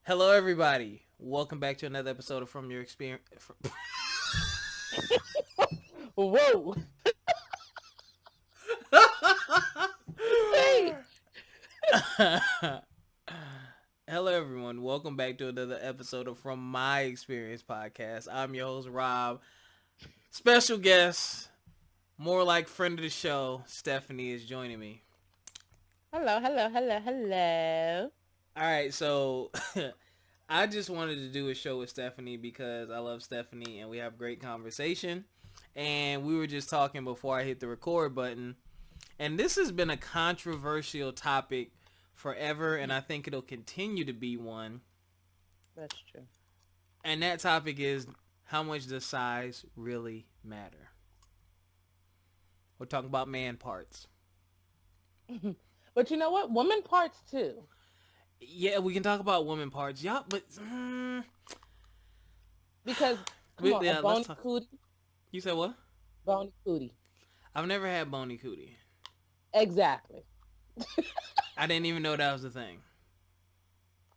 Hello, everybody. Welcome back to another episode of From Your Experience. Whoa! Wait. Hello, everyone. Welcome back to another episode of From My Experience podcast. I'm your host, Rob. Special guest, more like friend of the show, Stefanie is joining me. Hello. All right, so I just wanted to do a show with Stefanie because I love Stefanie and we have great conversation. And we were just talking before I hit the record button. And this has been a controversial topic forever, and I think it'll continue to be one. That's true. And that topic is, how much does size really matter? We're talking about man parts. But you know what? Woman parts too. Yeah, we can talk about woman parts. Yeah, but... Because, come on, yeah, a bony cootie. You said what? Bony cootie. I've never had bony cootie. Exactly. I didn't even know that was a thing.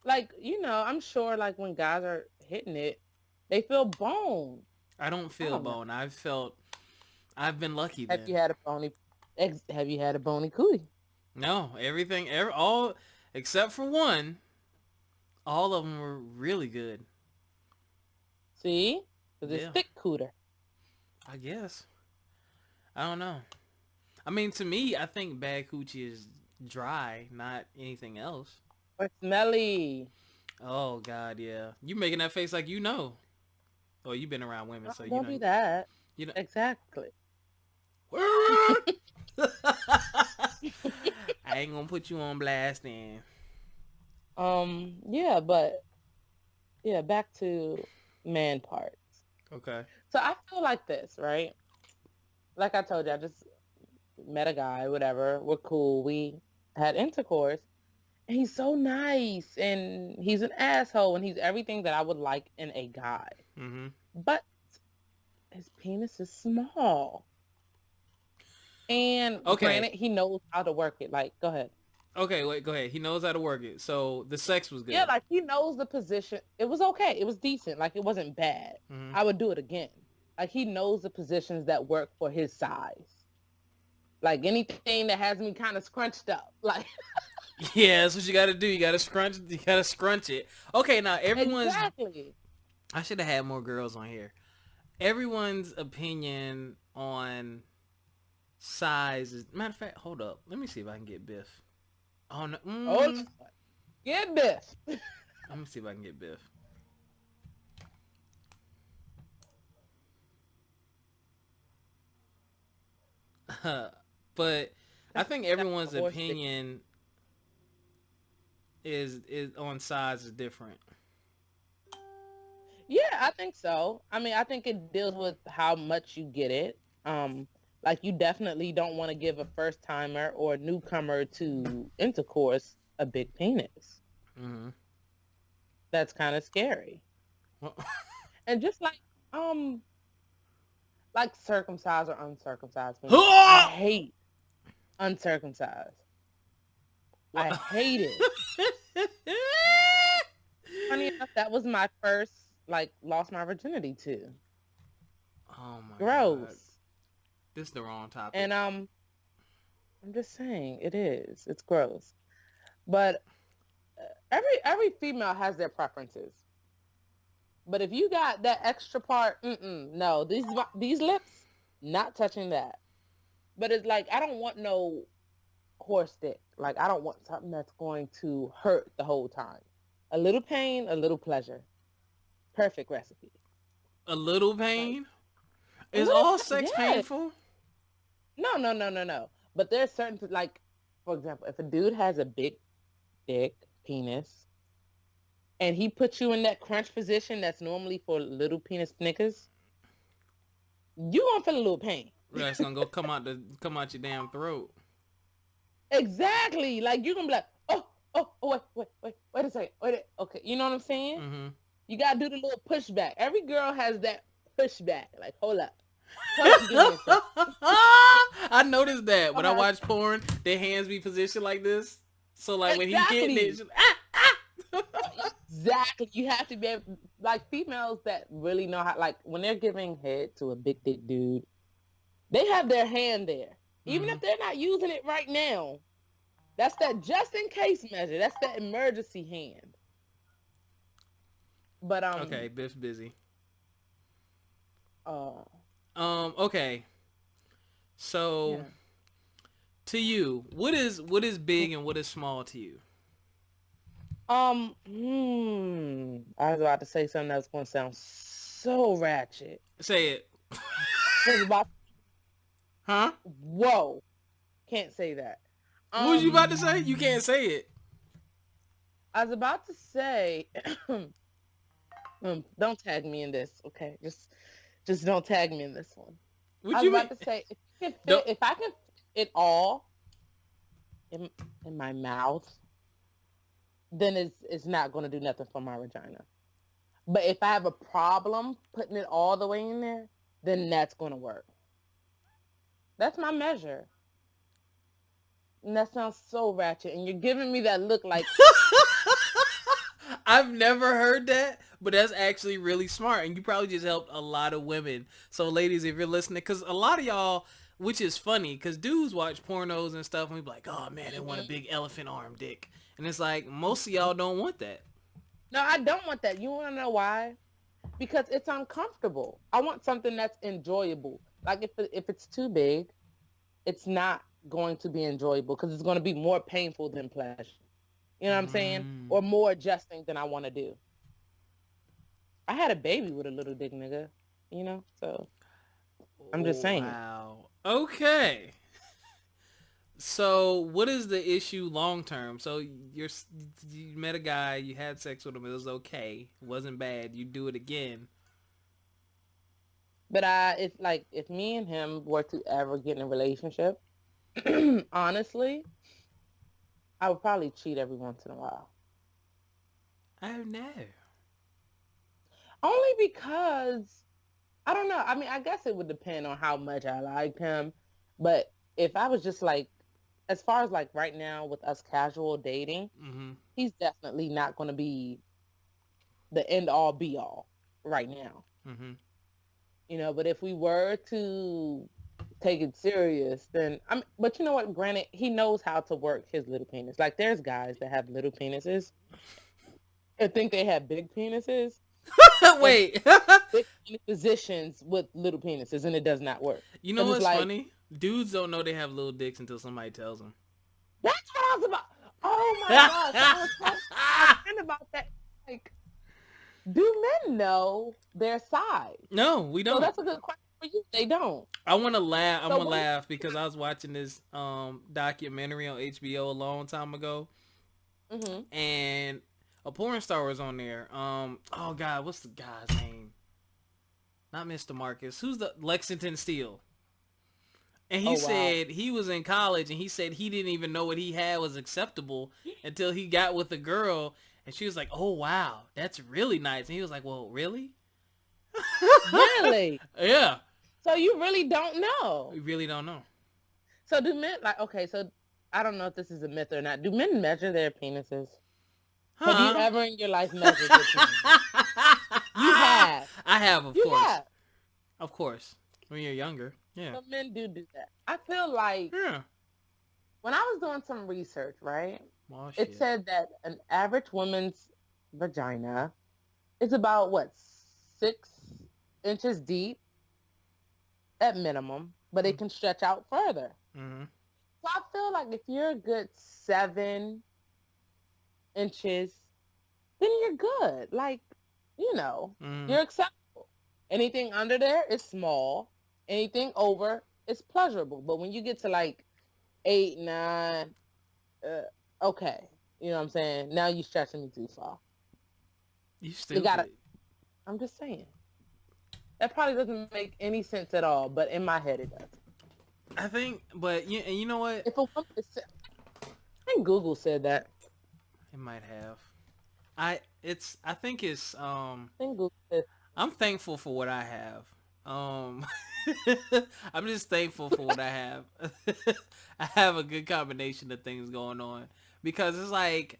Like, I'm sure, like, when guys are hitting it, they feel bone. I don't feel bone. I've been lucky then. Have you had a bony cootie? No, all except for one, all of them were really good. See? Because it's thick cooter. I guess. I don't know. I mean, to me, I think bad coochie is dry, not anything else. Or smelly. Oh, God, yeah. You making that face like you know. Oh, you've been around women, so you know. Don't be that. You know. Exactly. I ain't gonna put you on blast then. Back to man parts. Okay. So I feel like this, right? Like I told you, I just met a guy, whatever. We're cool. We had intercourse. And he's so nice. And he's an asshole. And he's everything that I would like in a guy. Mm-hmm. But his penis is small. And granted, he knows how to work it. Like, go ahead. Okay, wait, go ahead. He knows how to work it. So the sex was good. Yeah, like he knows the position. It was okay. It was decent. Like it wasn't bad. Mm-hmm. I would do it again. Like he knows the positions that work for his size. Like anything that has me kind of scrunched up. Like yeah, that's what you got to do. You got to scrunch it. Okay, now everyone's... Exactly. I should have had more girls on here. Everyone's opinion on size is... Matter of fact, hold up. Let me see if I can get Biff. Oh, no. Oh, get Biff. Let me see if I can get Biff. But I think everyone's opinion is on size is different. Yeah, I think so. I mean, I think it deals with how much you get it. Like you definitely don't want to give a first timer or newcomer to intercourse a big penis. Mm-hmm. That's kind of scary. And just like circumcised or uncircumcised. I hate uncircumcised. I hate it. Funny enough, that was my first, lost my virginity to. Oh my Gross. God. This is the wrong topic. And I'm just saying, it is. It's gross. But every female has their preferences. But if you got that extra part, no, these lips, not touching that. But it's like, I don't want no horse dick. Like, I don't want something that's going to hurt the whole time. A little pain, a little pleasure. Perfect recipe. A little pain? Is all sex painful? No. But there's certain, for example, if a dude has a big dick, penis, and he puts you in that crunch position that's normally for little penis niggas, you gonna feel a little pain. That's gonna go come out your damn throat. Exactly. Like you're gonna be like, wait a second. Okay, you know what I'm saying? Mm-hmm. You gotta do the little pushback. Every girl has that pushback. Like, hold up. I noticed that when I watch porn, their hands be positioned like this. So like when he getting it, just, Exactly. You have to be able, like females that really know how, like when they're giving head to a big dick dude, they have their hand there. Even Mm-hmm. if they're not using it right now, that's that just in case measure. That's that emergency hand. But Okay, Biff's busy. uh Okay. So yeah. to you, what is big and what is small to you? I was about to say something that was gonna sound so ratchet. Say it. I was about Huh? whoa. Can't say that. What was you about to Um say? You can't say it. I was about to say don't tag me in this, okay? Just don't tag me in this one. What I was you mean? about to say Don't. if I can fit it all in my mouth, then it's not going to do nothing for my vagina. But if I have a problem putting it all the way in there, then that's going to work. That's my measure. And that sounds so ratchet. And you're giving me that look like, I've never heard that, but that's actually really smart, and you probably just helped a lot of women. So, ladies, if you're listening, because a lot of y'all, which is funny, because dudes watch pornos and stuff, and we be like, "Oh man, they want a big elephant arm dick," and it's like most of y'all don't want that. no, I don't want that. You want to know why? Because it's uncomfortable. I want something that's enjoyable. Like if it's too big, it's not going to be enjoyable because it's going to be more painful than pleasure. You know what I'm saying? Mm. Or more adjusting than I want to do. I had a baby with a little dick nigga, So I'm just Oh, saying. wow. Okay. So, what is the issue long term? So, you met a guy, you had sex with him, it was okay, it wasn't bad. You do it again. But it's like if me and him were to ever get in a relationship, honestly, I would probably cheat every once in a while. Oh no. Only because I don't know. I mean, I guess it would depend on how much I liked him. But if I was just like, as far as like right now with us casual dating, Mm-hmm. he's definitely not going to be the end all be all right now. Mm-hmm. But if we were to take it serious, then but you know what? Granted, he knows how to work his little penis. Like there's guys that have little penises and think they have big penises and Wait. big positions with little penises, and it does not work. You know Because it's what's like, funny? Dudes don't know they have little dicks until somebody tells them. that's what I was about. Oh my gosh. I was talking to my friend about that. Like, do men know their size? No, we So don't. that's a good question for you. They don't. I want to laugh. I'm So gonna when laugh because I was watching this documentary on HBO a long time ago, mm-hmm. and a porn star was on there. Oh God, what's the guy's name? Not Mr. Marcus. Who's the Lexington Steele? And he Oh wow. said he was in college and he said he didn't even know what he had was acceptable until he got with a girl and she was like, "Oh wow, that's really nice." And he was like, "Well, really?" Really? Yeah. So you really don't know. We really don't know. So do men like okay, so I don't know if this is a myth or not. Do men measure their penises? Have you Huh? ever in your life measured your penis? You have. I have, of You course. have. Of course. When you're younger. Yeah. So men do that. I feel like Yeah. when I was doing some research, right? Well, It shit. said that an average woman's vagina is about what 6 inches deep at minimum, but it can stretch out further. Mm-hmm. So I feel like if you're a good 7 inches, then you're good. Like, Mm-hmm. you're acceptable. Anything under there is small. Anything over is pleasurable. But when you get to like 8, 9, okay. You know what I'm saying? Now you're stretching me too far. You You gotta, stupid. I'm just saying. That probably doesn't make any sense at all, but in my head it does. I think, but and you know what? If a woman is, I think Google said that. It might have. I think it's I think Google said, I'm thankful for what I have. Um I'm just thankful for what I have. I have a good combination of things going on because it's like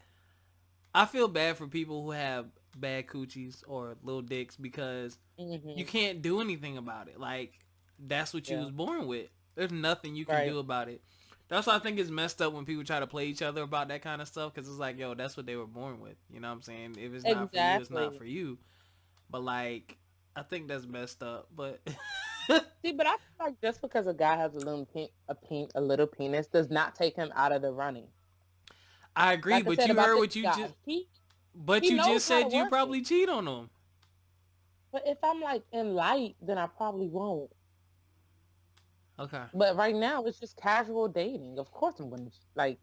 I feel bad for people who have bad coochies or little dicks because you Hmm. can't do anything about it. Like, that's what you Yeah. was born with. There's nothing you can Right. do about it. That's why I think it's messed up when people try to play each other about that kind of stuff, because it's like, yo, that's what they were born with. You know what I'm saying? If it's not for you, it's not Exactly. for you. But like, I think that's messed up. But See, but I feel like just because a guy has a little penis does not take him out of the running. I agree. Like I But said you about heard this what you just. guy, he But he you knows just how to said you work it. probably cheat on them. But if I'm like in light, then I probably won't. Okay. But right now, it's just casual dating. Of course, I'm gonna like.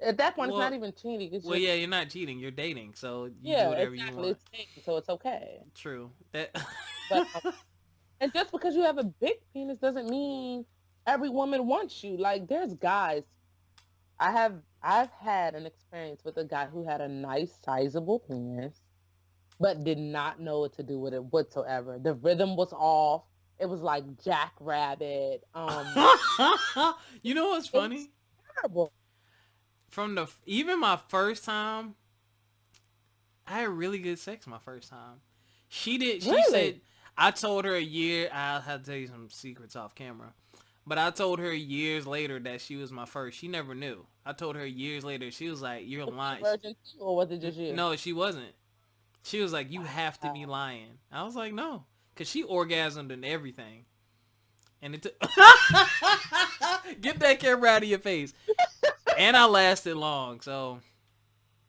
At that point, it's not Well, even cheating. It's well, just yeah, you're not cheating. You're dating, so you do yeah, whatever you exactly. want. It's dating, so it's okay. True. That. But and just because you have a big penis doesn't mean every woman wants you. Like there's guys. I've had an experience with a guy who had a nice sizable penis, but did not know what to do with it whatsoever. The rhythm was off. It was like Jackrabbit. You know what's It was funny? terrible. From the even my first time, I had really good sex my first time. She did. She Really? said I told her a year. I'll have to tell you some secrets off camera. But I told her years later that she was my first. She never knew. I told her years later. She was like, "You're Was she a lying." virgin too, or was it just you? No, she wasn't. She was like, "You have to be Wow. lying." I was like, "No," because she orgasmed and everything, and it took. Get that camera out of your face. And I lasted long, so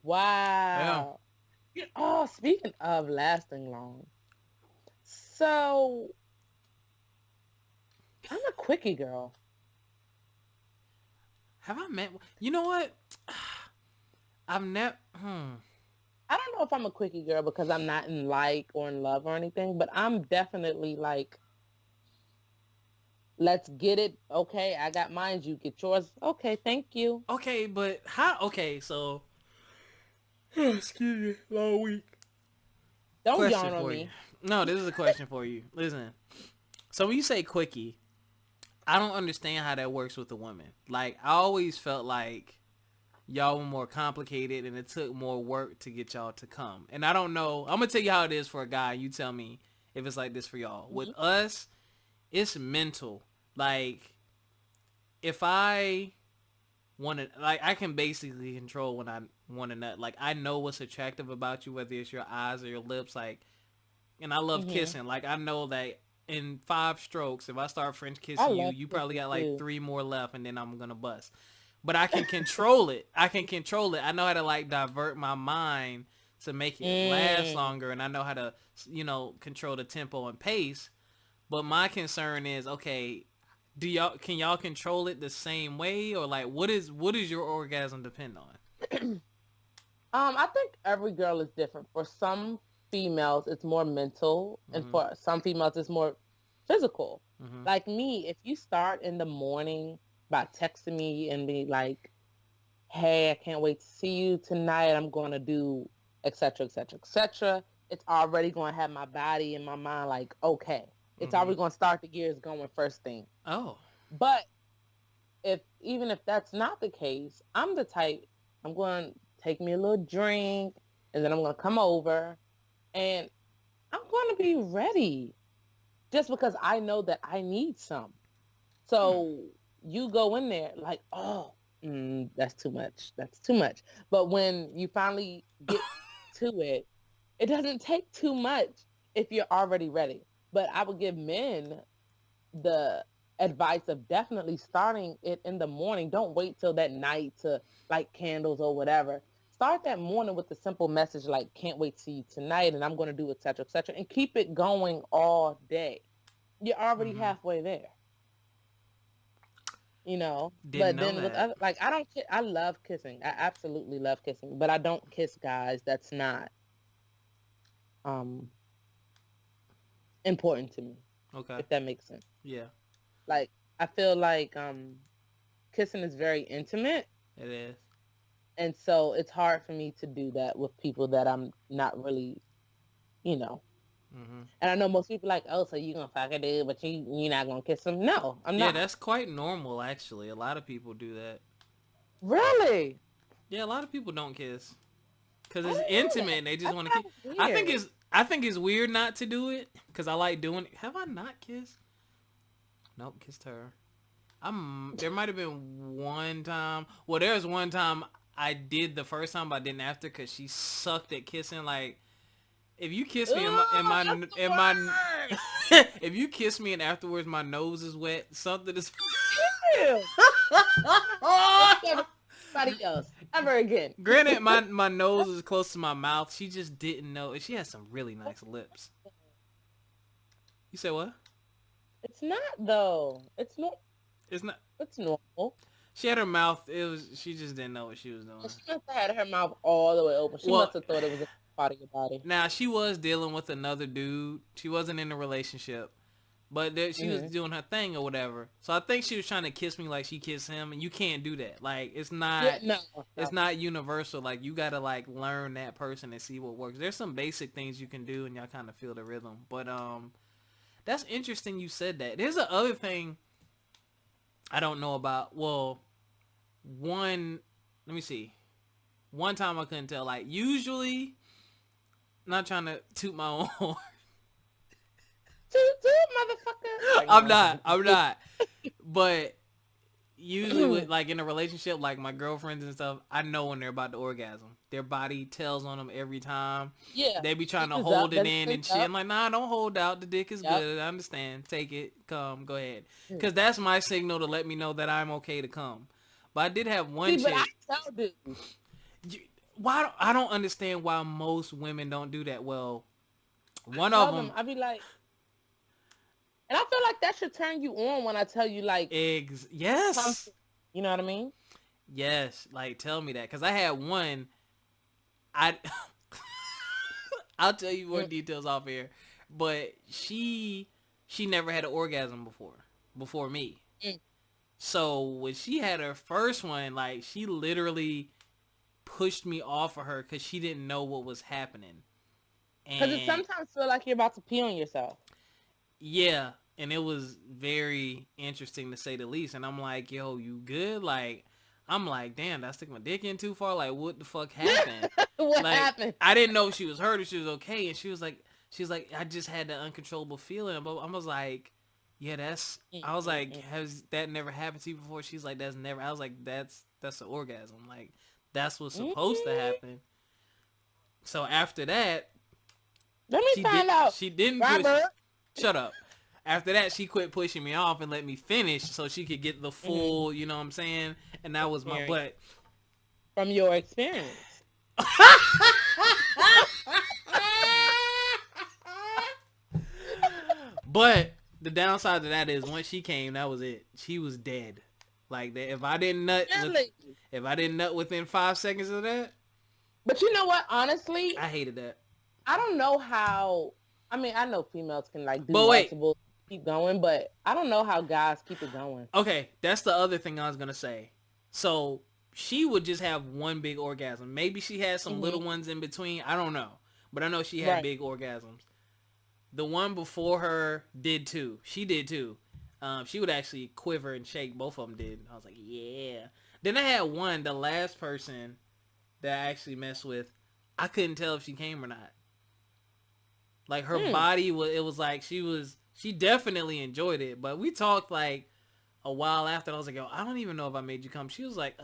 yeah. Wow. Oh, speaking of lasting long, so I'm a quickie girl. Have I met? You know what? I've never. I don't know if I'm a quickie girl because I'm not in like or in love or anything, but I'm definitely like, let's get it. Okay, I got mine. You get yours. Okay, thank you. Okay, but how? Okay, so excuse me, long week. Don't Question yawn on for you. me. No, this is a question for you. Listen. So when you say quickie, I don't understand how that works with a woman. Like I always felt like y'all were more complicated and it took more work to get y'all to come. And I don't know. I'm gonna tell you how it is for a guy. You tell me if it's like this for y'all. With Mhm. us, it's mental. Like if I want to, like I can basically control when I want to nut. Like I know what's attractive about you, whether it's your eyes or your lips. Like, and I love Mhm. kissing. Like I know that in 5 strokes, if I start French I kissing you, love you probably kissing got like too. 3 more left, and then I'm gonna bust. But I can control it. I can control it. I know how to like divert my mind to make it last Mm. longer, and I know how to, control the tempo and pace. But my concern is, okay, do y'all can y'all control it the same way, or like what is your orgasm depend on? I think every girl is different. For some females, it's more mental, and Mhm. for some females, it's more physical. Mhm. Like me, if you start in the morning by texting me and be like, "Hey, I can't wait to see you tonight. I'm going to do etc. etc. etc." It's already going to have my body and my mind like, okay, it's Mhm. already going to start the gears going first thing. Oh. But if even if that's not the case, I'm the type, I'm going to take me a little drink and then I'm going to come over and I'm going to be ready just because I know that I need some. Hmm. So you go in there like, oh, that's too much. That's too much. But when you finally get to it, it doesn't take too much if you're already ready. But I would give men the advice of definitely starting it in the morning. Don't wait till that night to light candles or whatever. Start that morning with a simple message like, can't wait to see you tonight and I'm going to do et cetera, and keep it going all day. You're already Mhm. halfway there, you know? Didn't But know then with that. other, like, I love kissing. I absolutely love kissing, but I don't kiss guys. That's not, um, important to me, Okay. if that makes sense. Yeah, Like, I feel like, kissing is very intimate. it is. And so it's hard for me to do that with people that I'm not really, you know. Mhm. And I know most people like, oh, so you gonna fuck a dude, but you're not gonna kiss him. No, I'm Yeah, not. that's quite normal actually. A lot of people do that. Really? Yeah, a lot of people don't kiss. because I it's didn't know intimate that. and they I just want to thought kiss. it was I think weird. it's I think it's weird not to do it because I like doing it. Have I not kissed? Nope, kissed her. There might have been one time. Well, there's one time I did the first time, but I didn't after because she sucked at kissing. Like, if you kiss me Ugh, that's in the my worst. if you kiss me and afterwards my nose is wet, something is. Ew. Never anybody else ever again. Granted, my nose is close to my mouth. She just didn't know. And she has some really nice lips. You said what? It's not though. It's not. It's not. It's normal. She had her mouth. It was. She just didn't know what she was doing. She must have had her mouth all the way open. She Well, must have thought it was a part of your body. now she was dealing with another dude. She wasn't in a relationship, but she was doing her thing or whatever. So I think she was trying to kiss me like she kissed him, and you can't do that. Like it's not. Yeah, no. It's not universal. Like you gotta like learn that person and see what works. There's some basic things you can do, and y'all kind of feel the rhythm. But that's interesting. You said that. There's a other thing I don't know about. Well, let me see. One time I couldn't tell. Like usually, not trying to toot my own horn. Toot, motherfucker. I'm not. But usually with like in a relationship, like my girlfriends and stuff, I know when they're about to orgasm. Their body tells on them every time. Yeah. They be trying to It's hold up, it in and shit. I'm like, nah, don't hold out. The dick is Yep. good. I understand. Take it. Come. Go ahead. Because that's my signal to let me know that I'm okay to come. But I did have one See, chick. but I tell dudes. I don't understand why most women don't do that. Well, one Tell of them. I be like, and I feel like that should turn you on when I tell you like, Yes. something. You know what I mean? Yes. Like, tell me that. Because I had one. I'll tell you more details off here. But she never had an orgasm before me. So when she had her first one, like she literally pushed me off of her because she didn't know what was happening. Because it sometimes feel like you're about to pee on yourself. Yeah, and it was very interesting to say the least. And I'm like, yo, you good? Like, I'm like, damn, did I stick my dick in too far? Like, what the fuck happened? What like, happened? I didn't know if she was hurt or she was okay. And she was like, I just had that uncontrollable feeling. But I was like, yeah, I was like, has that never happened to you before? She's like, that's never. I was like, that's an orgasm. Like, that's what's supposed to happen. So after that, let me find out. She didn't Robert. Shut up. After that, she quit pushing me off and let me finish so she could get the full, you know what I'm saying? And that was my butt. From your experience. But the downside to that is once she came, that was it. She was dead. Like that. If I didn't nut within 5 seconds of that. But you know what? Honestly, I hated that. I don't know how. I mean, I know females can like do multiple, keep going, but I don't know how guys keep it going. Okay, that's the other thing I was gonna say. So she would just have one big orgasm. Maybe she had some little ones in between. I don't know, but I know she had big orgasms. The one before her did too. She did too. She would actually quiver and shake. Both of them did. I was like, yeah. Then I had one, the last person that I actually messed with. I couldn't tell if she came or not. Like her body was, it was like she definitely enjoyed it. But we talked like a while after. And I was like, yo, I don't even know if I made you come. She was like,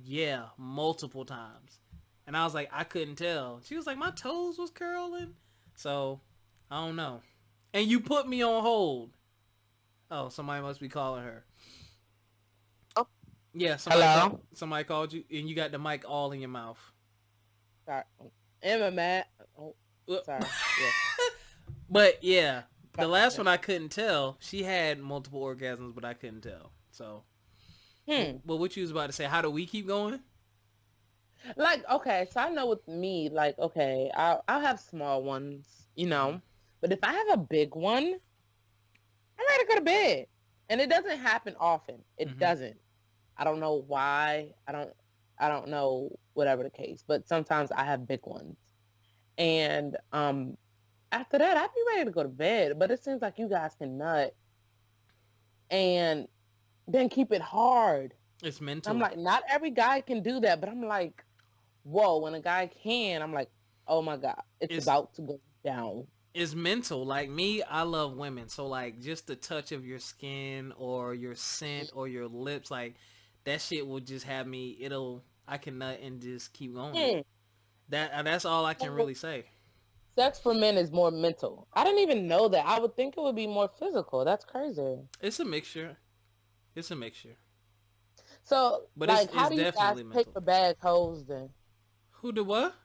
yeah, multiple times. And I was like, I couldn't tell. She was like, my toes was curling. So I don't know. And you put me on hold. Oh, somebody must be calling her. Oh, yeah. Somebody called you, and you got the mic all in your mouth. Sorry, Emma, Matt. Oh, sorry. Yeah. But yeah, the last one I couldn't tell. She had multiple orgasms, but I couldn't tell. So, but what you was about to say? How do we keep going? Like, okay, so I know with me, like, okay, I'll have small ones, you know, but if I have a big one, I'm ready to go to bed, and it doesn't happen often. It doesn't. I don't know why. I don't know whatever the case, but sometimes I have big ones, and after that, I'd be ready to go to bed. But it seems like you guys can nut and then keep it hard. It's mental. I'm like, not every guy can do that, but I'm like, whoa, when a guy can, I'm like, oh my God, it's It's about to go down. it's mental. Like me, I love women. So like just the touch of your skin or your scent or your lips, like that shit will just have me. I can nut and just keep going. Hmm. That's all I can So really say. sex for men is more mental. I didn't even know that. I would think it would be more physical. That's crazy. It's a mixture. It's a mixture, So, but like, how it's do you guys definitely mental. paper bag hoes then? Who did what?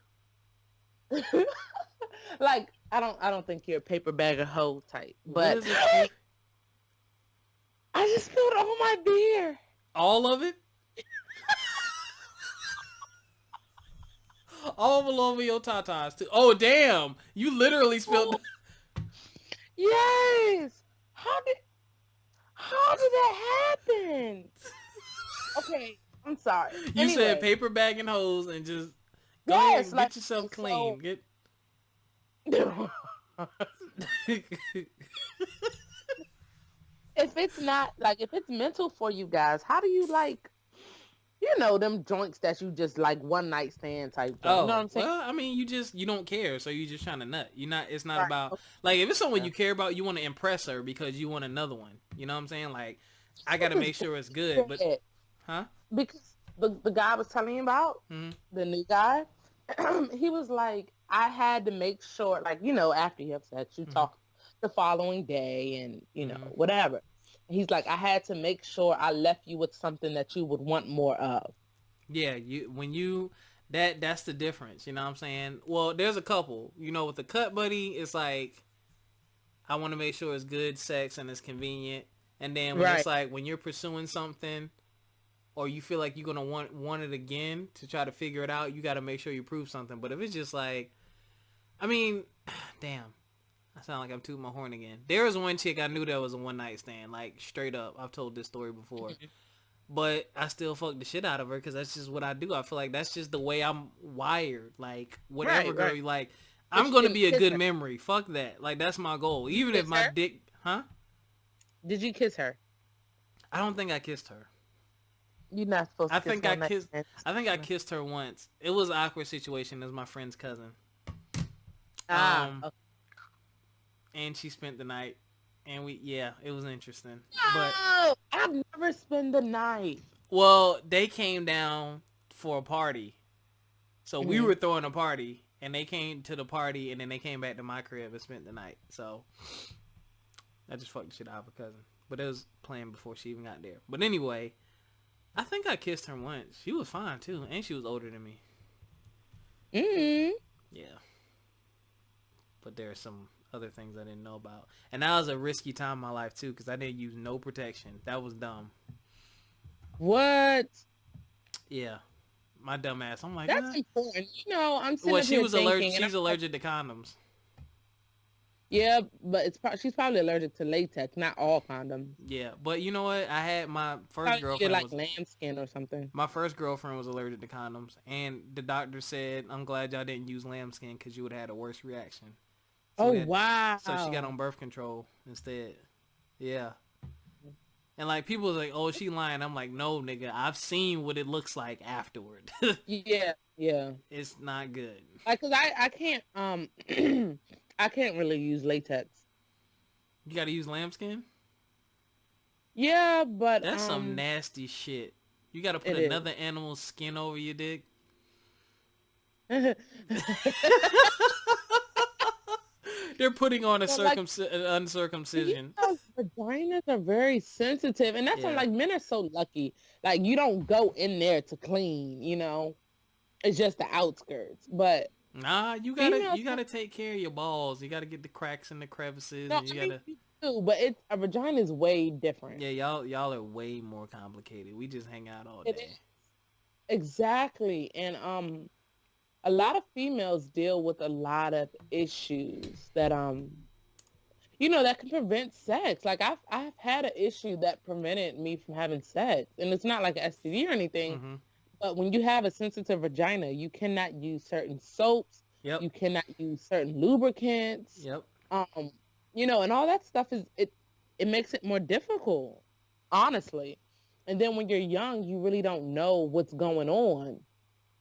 Like, I don't think you're a paper bag of hoe type, What but is a paper? I just spilled all my beer. All of it? All over your tatas too. Oh damn! You literally spilled. Oh, yes. How did that happen? Okay, I'm sorry. You said Anyway, paper bag and hose and just go ahead yes, and like get yourself so. clean. Get. If it's not like if it's mental for you guys, how do you like them joints that you just like one night stand type joint? You know what Oh I'm saying? well, I mean, you don't care, so you just trying to nut. You not. It's not Right. about like if it's someone Okay. you care about, you want to impress her because you want another one. You know what I'm saying? Like I got to He was make sure it's good, but dead huh? because the guy I was telling you about, Hmm. the new guy, he was like, I had to make sure, like, after you have sex, you Hmm. talk the following day and, Hmm. whatever. He's like, I had to make sure I left you with something that you would want more of. Yeah, that's the difference. You know what I'm saying? Well, there's a couple. With the cut buddy, it's like I want to make sure it's good sex and it's convenient. And then when it's Right. like when you're pursuing something or you feel like you're gonna want it again to try to figure it out, you got to make sure you prove something. But if it's just like, I mean, damn, I sound like I'm tooting my horn again. There was one chick I knew that was a one night stand, like straight up. I've told this story before, but I still fuck the shit out of her because that's just what I do. I feel like that's just the way I'm wired. Like whatever Right, girl right. you like, But I'm you gonna didn't be a kiss good her. memory. Fuck that. Like that's my goal. Did you Even if kiss my her? dick, huh? Did you kiss her? I don't think I kissed her. You're not supposed I to kiss think I one night kissed. stands. I think I kissed her once. It was an awkward situation. It was my friend's cousin. Ah, Um, okay. and she spent the night, and yeah, it was interesting. But No, I've never spent the night. well, they came down for a party, so we Hmm. were throwing a party, and they came to the party, and then they came back to my crib and spent the night. So I just fucked the shit out of her cousin. But it was planned before she even got there. But anyway, I think I kissed her once. She was fine too, and she was older than me. Mm. Yeah, but there are some other things I didn't know about, and that was a risky time in my life too, because I didn't use no protection. That was dumb. What? Yeah, my dumb ass. I'm like, That's important. I'm sitting well, up here thinking, and I'm she's like, allergic to condoms. yeah, but she's probably allergic to latex, not all condoms. Yeah, but you know what? I had Probably needed like lambskin or something. my first girlfriend was allergic to condoms, and the doctor said, "I'm glad y'all didn't use lambskin because you would have had a worse reaction." So Oh we had, so she got wow. on birth control instead. Yeah. And like people was like, "Oh, she lying." I'm like, "No, nigga. I've seen what it looks like afterward. Yeah, yeah. It's not good. Like, cause I can't I can't really use latex. You got to use lambskin. Yeah, but That's some nasty shit. You got to put it is. another animal's skin over your dick. They're putting on a But like, uncircumcision. vaginas are very sensitive, and that's why Yeah. like men are so lucky. Like you don't go in there to clean, it's just the outskirts. But Nah, females, you gotta take care of your balls. You gotta get the cracks and the crevices, no, and you I mean gotta. you do, but it's a vagina is way different. Yeah, y'all are way more complicated. We just hang out all It day. is exactly, and a lot of females deal with a lot of issues that that can prevent sex. Like I've had an issue that prevented me from having sex, and it's not like an STD or anything. Mm-hmm. But when you have a sensitive vagina, you cannot use certain soaps. Yep. You cannot use certain lubricants. Yep. And all that stuff it makes it more difficult, honestly. And then when you're young, you really don't know what's going on.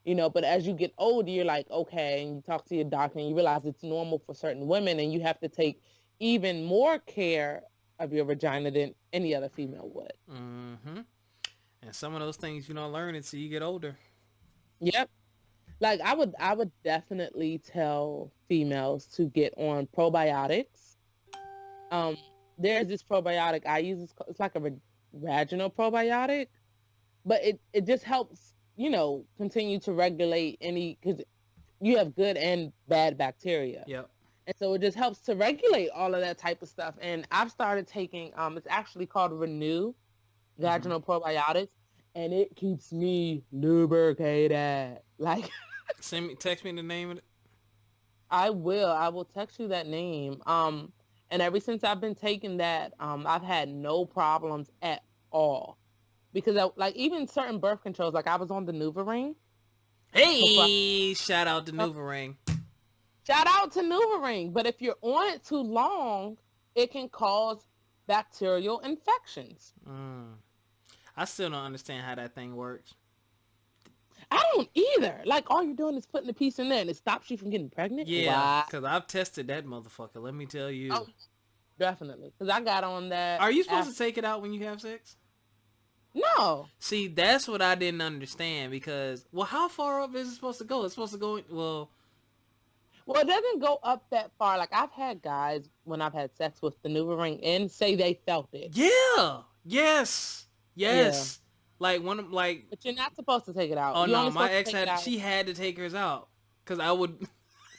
But as you get older, you're like, okay, and you talk to your doctor and you realize it's normal for certain women and you have to take even more care of your vagina than any other female would. Mm-hmm. And some of those things you don't learn until you get older. Yep. Like I would definitely tell females to get on probiotics. Um, there's this probiotic I use. It's like a vaginal probiotic, but it just helps, continue to regulate any, because you have good and bad bacteria. Yep. And so it just helps to regulate all of that type of stuff. And I've started taking, it's actually called Renew Mm-hmm. vaginal probiotics, and it keeps me lubricated. Like, Text me the name of it. I will text you that name. And ever since I've been taking that, I've had no problems at all. Because like even certain birth controls, like I was on the NuvaRing. Hey, shout out to NuvaRing. Shout out to NuvaRing. But if you're on it too long, it can cause bacterial infections. I still don't understand how that thing works. I don't either. Like, all you're doing is putting the piece in there and it stops you from getting pregnant? Yeah, because I've tested that motherfucker. Let me tell you. Oh, definitely. Because I got on that. Are you supposed to take it out when you have sex? No. See, that's what I didn't understand because, how far up is it supposed to go? It's supposed to go, Well, it doesn't go up that far. Like, I've had guys, when I've had sex with the NuvaRing in, say they felt it. Yeah. Yes. Yeah. Like, But you're not supposed to take it out. Oh, no, my ex she had to take hers out. Because I would...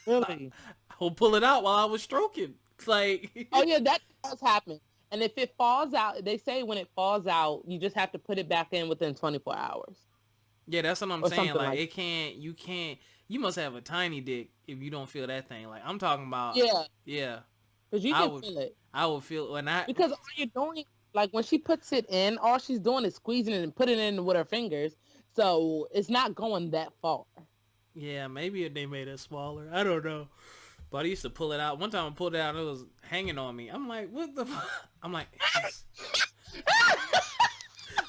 Really? I would pull it out while I was stroking. Like... Oh, yeah, that does happen. And if it falls out, they say when it falls out, you just have to put it back in within 24 hours. Yeah, that's what I'm saying. Like, you must have a tiny dick if you don't feel that thing. Like, I'm talking about... Yeah. Yeah. Because you can feel it. I would feel... Because all you're doing... Like, when she puts it in, all she's doing is squeezing it and putting it in with her fingers. So, it's not going that far. Yeah, maybe they made it smaller. I don't know. But I used to pull it out. One time I pulled it out and it was hanging on me. I'm like, what the fuck? I'm like...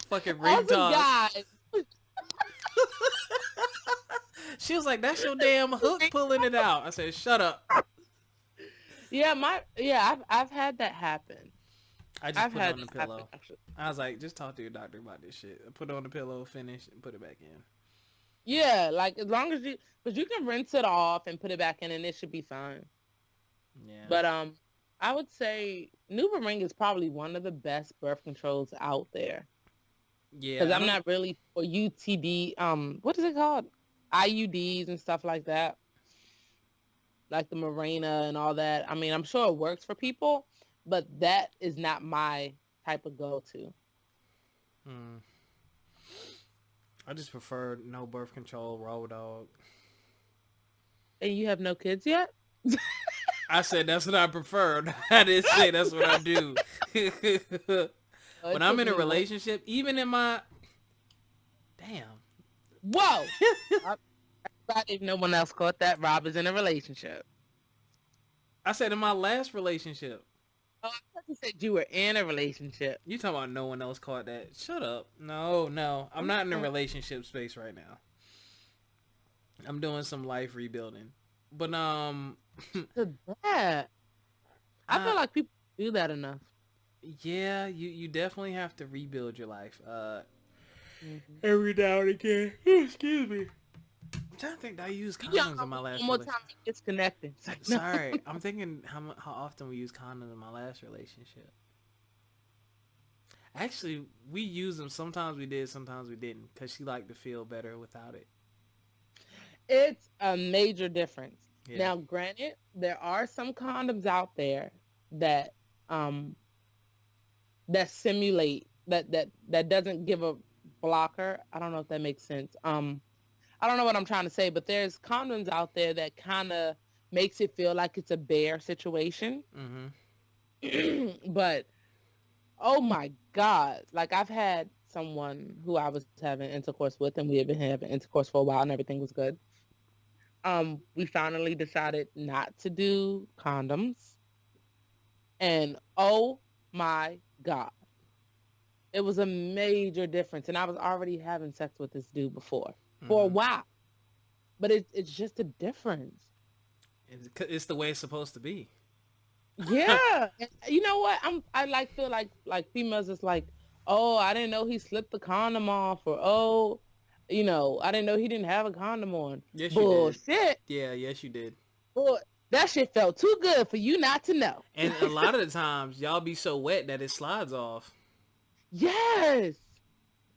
fucking retard. She was like, that's your damn hook pulling it out. I said, shut up. Yeah, I've had that happen. I just put it on the pillow. I was like, just talk to your doctor about this shit. Put it on the pillow, finish, and put it back in. Yeah, like as long as because you can rinse it off and put it back in and it should be fine. Yeah. But I would say NuvaRing is probably one of the best birth controls out there. Yeah. Because I'm not really for UTD, what is it called? IUDs and stuff like that. Like the Mirena and all that. I mean, I'm sure it works for people, but that is not my type of go-to. I just prefer no birth control, raw dog. And you have no kids yet? I said that's what I prefer. I didn't say that's what I do. When I'm in a relationship, even in my... Damn. Whoa! If no one else caught that, Rob is in a relationship. I said in my last relationship. Oh, I thought you said you were in a relationship. You talking about no one else caught that? Shut up. No. I'm not in a relationship space right now. I'm doing some life rebuilding. But, that. I feel like people do that enough. Yeah, you definitely have to rebuild your life. Every now and again. Excuse me. I'm trying to think, did I use condoms in my last relationship? One more time, it's connected. Like, no. Sorry, I'm thinking how often we use condoms in my last relationship. Actually, we use them. Sometimes we did, sometimes we didn't, because she liked to feel better without it. It's a major difference. Yeah. Now, granted, there are some condoms out there that that simulate that doesn't give a blocker. I don't know if that makes sense. I don't know what I'm trying to say, but there's condoms out there that kind of makes it feel like it's a bear situation. Mm-hmm. But, oh my God. Like, I've had someone who I was having intercourse with, and we had been having intercourse for a while, and everything was good. We finally decided not to do condoms. And, oh my God. It was a major difference. And I was already having sex with this dude before. For a while. but it's just a difference. It's the way it's supposed to be. Yeah. And you know what? I like feel like females is like, oh, I didn't know he slipped the condom off, or oh, I didn't know he didn't have a condom on. Yes, you did. Bullshit. Yeah, yes, you did. Boy, that shit felt too good for you not to know. And a lot of the times, y'all be so wet that it slides off. Yes.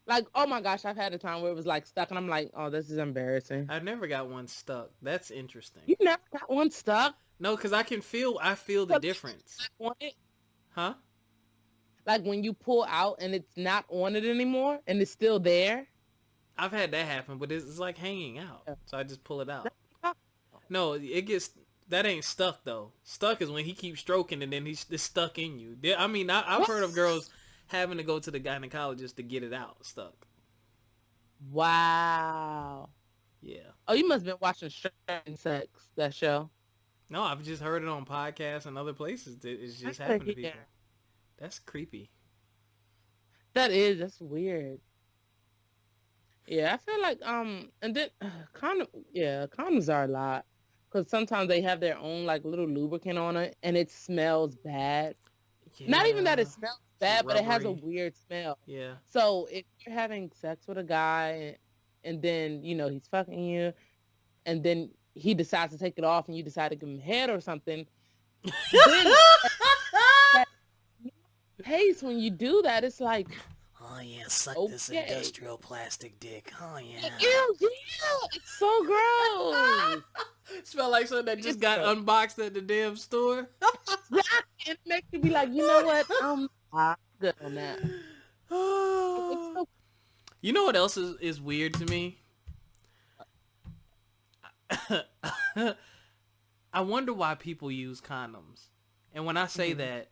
Like, oh my gosh, I've had a time where it was like stuck, and I'm like, oh, this is embarrassing. I never got one stuck. That's interesting. You never got one stuck? No, because I feel the difference. On it? Huh? Like when you pull out and it's not on it anymore and it's still there? I've had that happen, but it's like hanging out. So I just pull it out. No, that ain't stuck though. Stuck is when he keeps stroking and then it's stuck in you. I mean, I've heard of girls having to go to the gynecologist to get it out stuck. Wow. Yeah. Oh, you must have been watching Stranger Sex, that show. No, I've just heard it on podcasts and other places. It's just happened to people. That's creepy. That's weird. Yeah, I feel like and then condoms are a lot, because sometimes they have their own like little lubricant on it and it smells bad. Yeah. Not even that it smells bad, but it has a weird smell. Yeah. So if you're having sex with a guy and then he's fucking you, and then he decides to take it off and you decide to give him head or something, then taste when you do that, it's like, oh yeah, suck this industrial plastic dick. Oh yeah. Ew, it's so gross. Smell like something that just got unboxed at the damn store. It makes you be like, you know what? I'm good on that. You know what else is weird to me? I wonder why people use condoms. And when I say that,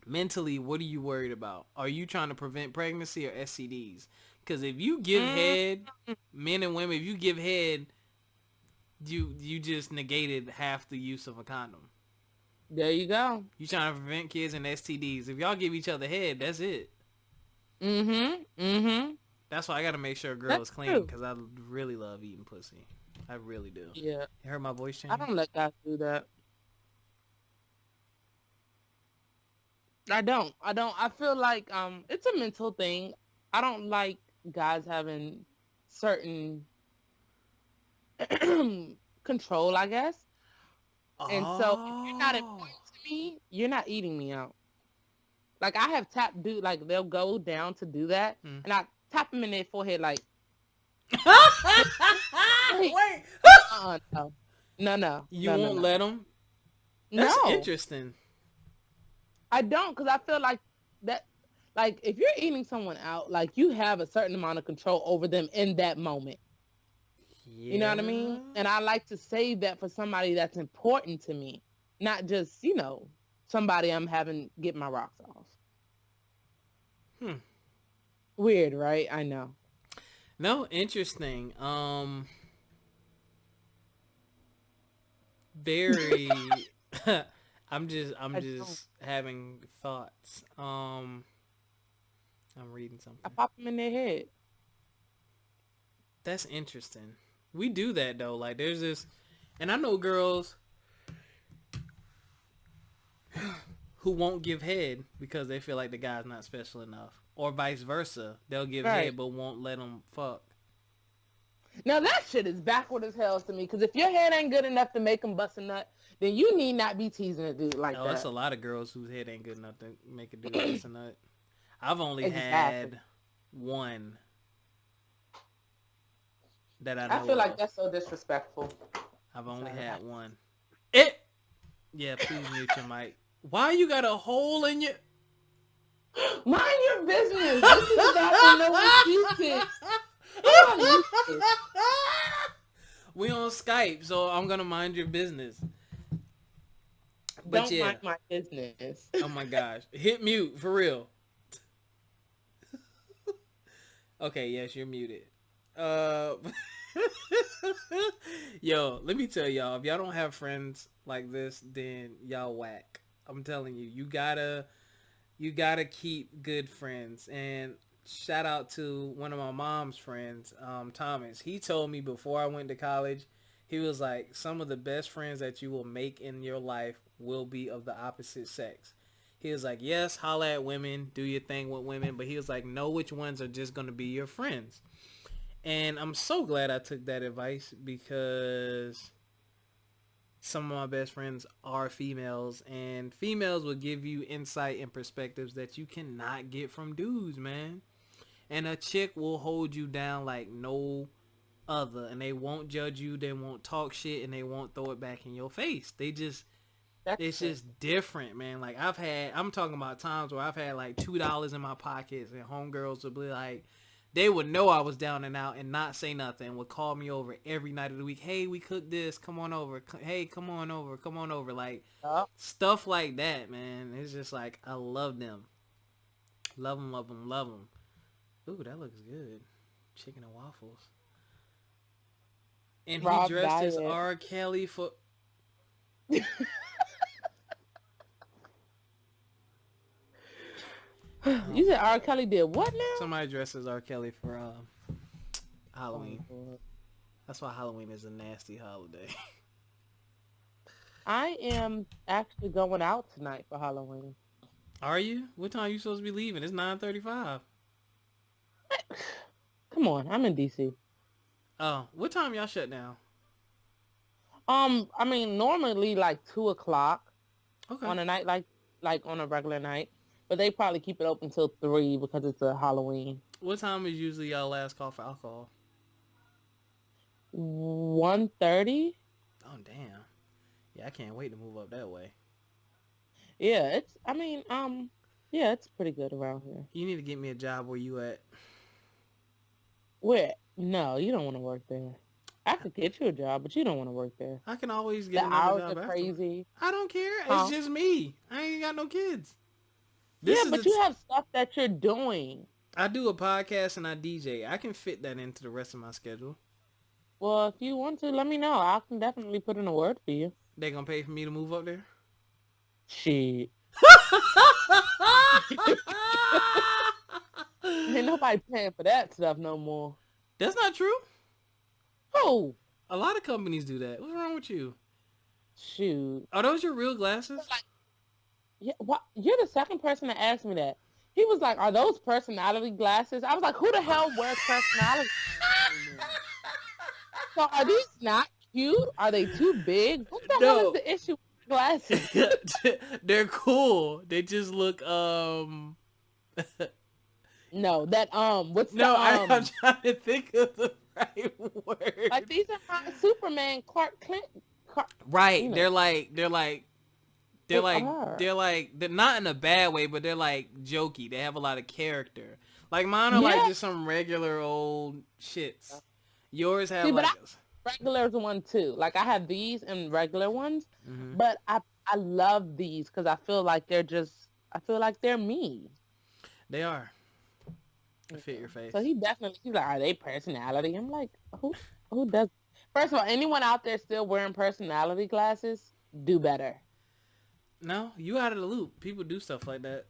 mentally, what are you worried about? Are you trying to prevent pregnancy or STDs? Because if you give head, men and women, if you give head, you just negated half the use of a condom. There you go. You trying to prevent kids and STDs. If y'all give each other head, that's it. That's why I got to make sure a girl is clean, because I really love eating pussy. I really do. Yeah. You heard my voice change? I don't let guys do that. I don't. I feel like it's a mental thing. I don't like guys having certain control, I guess. And so if you're not important to me, you're not eating me out. Like I have tapped dude, like they'll go down to do that, and I tap them in their forehead like. Wait. No. You won't let them? That's interesting. I don't, because I feel like that, like if you're eating someone out, like you have a certain amount of control over them in that moment. Yeah. You know what I mean? And I like to save that for somebody that's important to me, not just, somebody I'm having get my rocks off. Weird, right? I know. No, interesting. Very. I'm just having thoughts. I'm reading something. I pop them in their head. That's interesting. We do that though. Like there's this, and I know girls who won't give head because they feel like the guy's not special enough, or vice versa. They'll give head but won't let them fuck. Now that shit is backward as hell to me, because if your head ain't good enough to make them bust a nut, then you need not be teasing a dude like that. That's a lot of girls whose head ain't good enough to make a dude bust a nut. I've only had one that I know I feel like that's so disrespectful. I've only had one. Yeah, please mute your mic. Why you got a hole in your... Mind your business. This is about to know what you think. We on Skype, so I'm gonna mind your business. But don't mind my business. Oh my gosh, hit mute for real. Okay, yes, you're muted. Yo, let me tell y'all, if y'all don't have friends like this, then y'all whack. I'm telling you, you gotta keep good friends. And shout out to one of my mom's friends, Thomas. He told me before I went to college, he was like, some of the best friends that you will make in your life will be of the opposite sex. He was like, yes, holla at women, do your thing with women, but he was like, know which ones are just going to be your friends. And I'm so glad I took that advice because some of my best friends are females, and females will give you insight and perspectives that you cannot get from dudes, man. And a chick will hold you down like no other, and they won't judge you, they won't talk shit, and they won't throw it back in your face. It's just different, man. Like I'm talking about times where I've had like $2 in my pockets, and homegirls would be like, they would know I was down and out and not say nothing, would call me over every night of the week. Hey, we cooked this, come on over. Hey, come on over. Like, stuff like that, man. It's just like, I love them. Love them, love them, love them. Ooh, that looks good. Chicken and waffles. And he dressed as R. Kelly for... You said R. Kelly did what now? Somebody dressed as R. Kelly for Halloween. That's why Halloween is a nasty holiday. I am actually going out tonight for Halloween. Are you? What time are you supposed to be leaving? It's 9:35. Come on, I'm in DC. Oh, what time y'all shut down? I mean, normally like 2 o'clock. Okay. On a night like on a regular night. But they probably keep it open till 3 because it's a Halloween. What time is usually y'all last call for alcohol? 1:30. Oh, damn. Yeah, I can't wait to move up that way. Yeah, it's pretty good around here. You need to get me a job where you at. Where? No, you don't want to work there. I could get you a job, but you don't want to work there. I can always get the another hours job are crazy. I don't care. It's just me. I ain't got no kids. But you have stuff that you're doing. I do a podcast and I DJ. I can fit that into the rest of my schedule. Well, if you want to, let me know. I can definitely put in a word for you. They gonna pay for me to move up there? Shit. Ain't nobody paying for that stuff no more. That's not true. Who? A lot of companies do that. What's wrong with you? Shoot. Are those your real glasses? Yeah, what? You're the second person to ask me that. He was like, are those personality glasses? I was like, who the hell wears personality glasses? So are these not cute? Are they too big? What the hell is the issue with glasses? They're cool. They just look, No, that, I'm trying to think of the right word. Like, these are not Superman, Clark Kent. Right. You know. They're not in a bad way, but they're like jokey. They have a lot of character. Like mine are like just some regular old shits. Yours have regular one too. Like I have these and regular ones, but I love these because I feel like they're me. They are. They fit your face. So he's like, are they personality? I'm like, who does? First of all, anyone out there still wearing personality glasses, do better. No, you out of the loop. People do stuff like that.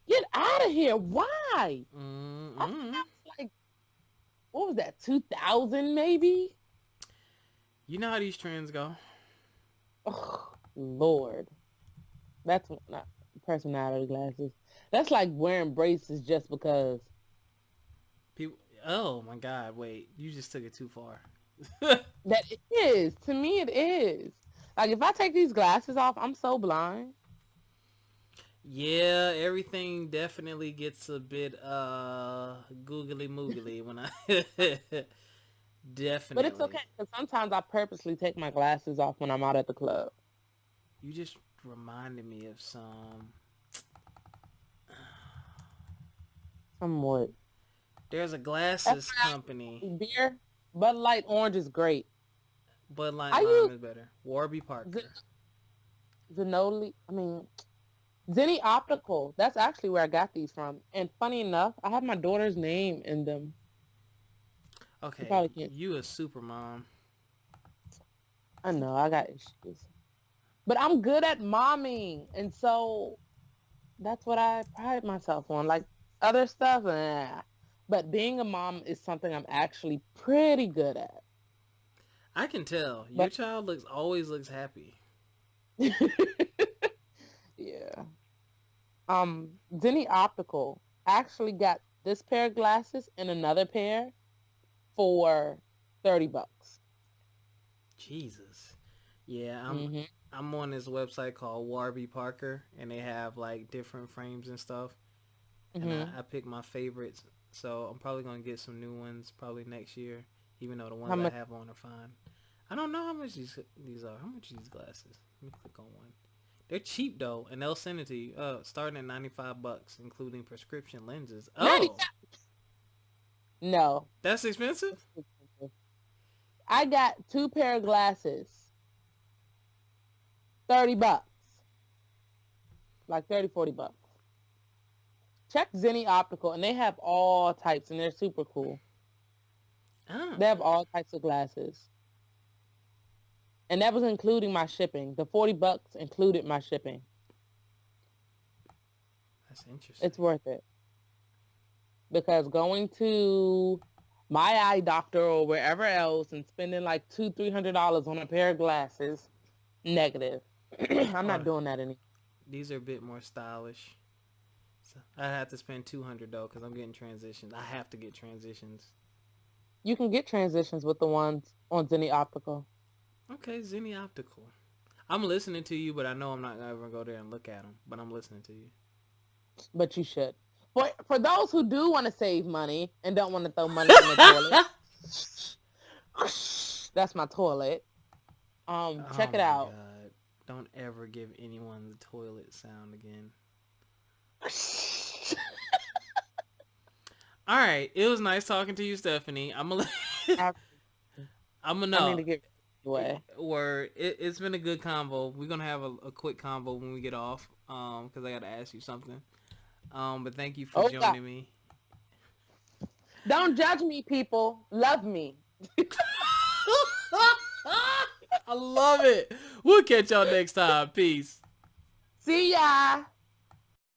Get out of here. Why? Like, what was that, 2000 maybe? You know how these trends go. Oh, Lord. That's not personality glasses. That's like wearing braces just because. People. Oh, my God. Wait. You just took it too far. That it is. To me, it is. Like, if I take these glasses off, I'm so blind. Yeah, everything definitely gets a bit googly moogly when I definitely. But it's okay because sometimes I purposely take my glasses off when I'm out at the club. You just reminded me of some. Somewhat. There's a glasses company. Beer, Bud Light Orange is great. Bud Light Lime is better. Warby Parker. Zenny Optical. That's actually where I got these from. And funny enough, I have my daughter's name in them. Okay, you a super mom. I know, I got issues. But I'm good at momming. And so that's what I pride myself on. Like, Other stuff, nah. But being a mom is something I'm actually pretty good at. I can tell your But child always looks happy. yeah. Zenny Optical actually got this pair of glasses and another pair for $30. Jesus. Yeah, Mm-hmm. I'm on this website called Warby Parker, and they have like different frames and stuff. And Mm-hmm. I pick my favorites. So I'm probably gonna get some new ones probably next year, even though the How ones I much? have on are fine. I don't know how much these are. How much are these glasses? Let me click on one. They're cheap though, and they'll send it to you. Starting at $95, including prescription lenses. 90. Oh, No. that's expensive. I got two pair of glasses, $30. Like 30, $40. Check Zenny Optical, and they have all types, and they're super cool. Oh, They have all types of glasses. And that was including my shipping. The $40 included my shipping. that's interesting. It's worth it. Because going to my eye doctor or wherever else and spending like $200-$300 on a pair of glasses, negative. I'm not doing that anymore. These are a bit more stylish. So I have to spend $200 though, because I'm getting transitions. I have to get transitions. You can get transitions with the ones on Zenny Optical. Okay, Zenny Optical. I'm listening to you, but I know I'm not gonna ever go there and look at them. But I'm listening to you. But you should. For those who do want to save money and don't want to throw money in the toilet, that's my toilet. Check it out. God. Don't ever give anyone the toilet sound again. All right, it was nice talking to you, Stephanie. I'm gonna I need to get away. It's been a good convo. We're gonna have a quick convo when we get off, because I gotta ask you something. But thank you for joining me. Don't judge me, people. Love me. I love it. We'll catch y'all next time. Peace. See ya.